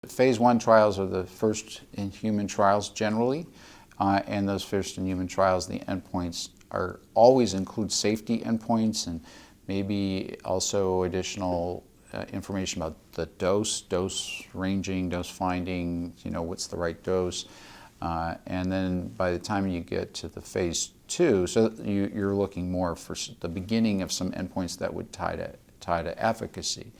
Phase 1 trials are the first in human trials generally, and those first in human trials, the endpoints are always include safety endpoints and maybe also additional information about the dose ranging, dose finding, what's the right dose. And then by the time you get to the phase 2, so you're looking more for the beginning of some endpoints that would tie to efficacy.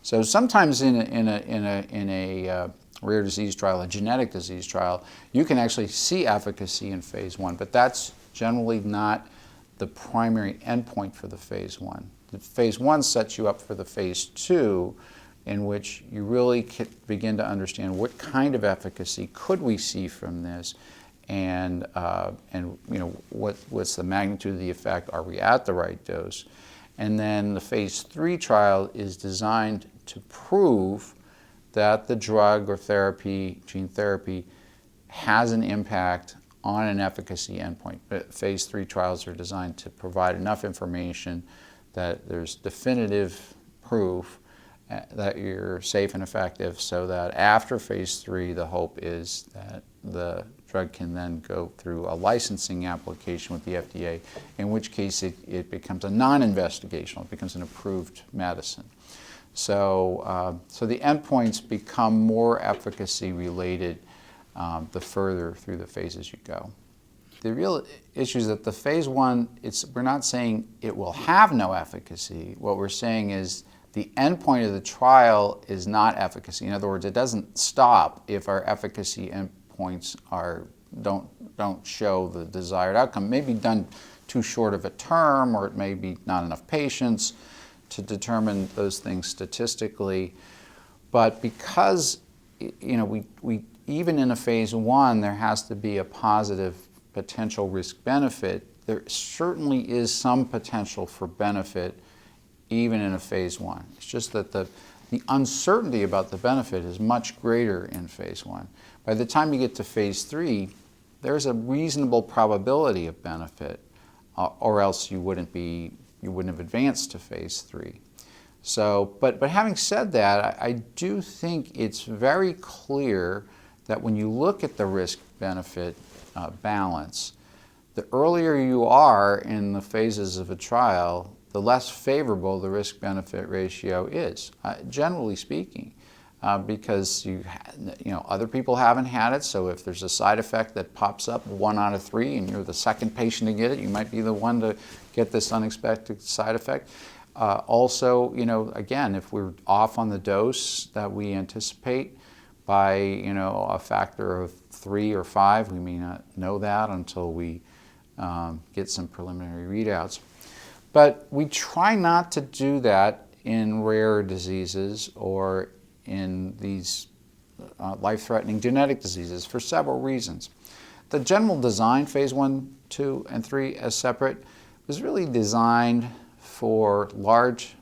So sometimes in a rare disease trial, a genetic disease trial, you can actually see efficacy in phase 1, but that's generally not the primary endpoint for the phase 1. The phase 1 sets you up for the phase 2, in which you really begin to understand what kind of efficacy could we see from this, and what's the magnitude of the effect? Are we at the right dose? And then the phase 3 trial is designed to prove that the drug or therapy, gene therapy, has an impact on an efficacy endpoint. But phase 3 trials are designed to provide enough information that there's definitive proof that you're safe and effective, so that after phase 3, the hope is that the drug can then go through a licensing application with the FDA, in which case it becomes a non-investigational, it becomes an approved medicine. So, so the endpoints become more efficacy related the further through the phases you go. The real issue is that the phase 1, we're not saying it will have no efficacy. What we're saying is the endpoint of the trial is not efficacy. In other words, it doesn't stop if our efficacy endpoints don't show the desired outcome. It may be done too short of a term, or it may be not enough patients to determine those things statistically. But because we even in a phase 1, there has to be a positive potential risk-benefit. There certainly is some potential for benefit even in a phase 1. It's just that the uncertainty about the benefit is much greater in phase 1. By the time you get to phase 3, there's a reasonable probability of benefit, or else you wouldn't have advanced to phase 3. So, but having said that, I do think it's very clear that when you look at the risk-benefit balance, the earlier you are in the phases of a trial, the less favorable the risk-benefit ratio is, generally speaking, because other people haven't had it. So if there's a side effect that pops up 1 out of 3, and you're the second patient to get it, you might be the one to get this unexpected side effect. Also, again, if we're off on the dose that we anticipate by a factor of 3 or 5, we may not know that until we get some preliminary readouts. But we try not to do that in rare diseases or in these life-threatening genetic diseases for several reasons. The general design, phase 1, 2, and 3 as separate, was really designed for large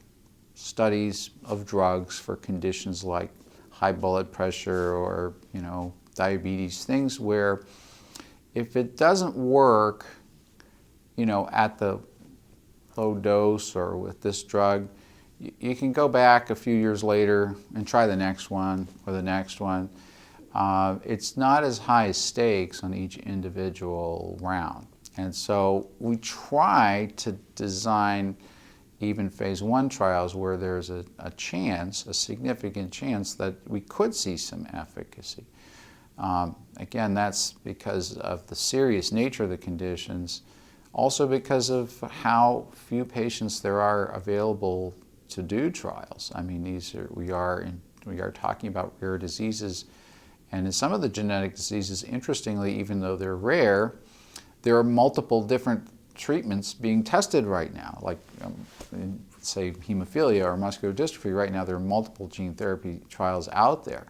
studies of drugs for conditions like high blood pressure or diabetes, things where if it doesn't work at the low dose or with this drug, you can go back a few years later and try the next one or the next one. It's not as high stakes on each individual round. And so we try to design even phase 1 trials where there's a significant chance that we could see some efficacy. Again, that's because of the serious nature of the conditions, also because of how few patients there are available to do trials. I mean, we are talking about rare diseases, and in some of the genetic diseases, interestingly, even though they're rare, there are multiple different treatments being tested right now. Like, in, say, hemophilia or muscular dystrophy, right now there are multiple gene therapy trials out there.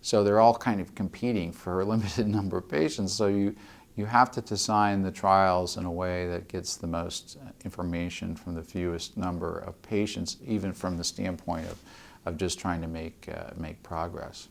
So they're all kind of competing for a limited number of patients. So you have to design the trials in a way that gets the most information from the fewest number of patients, even from the standpoint of just trying to make progress.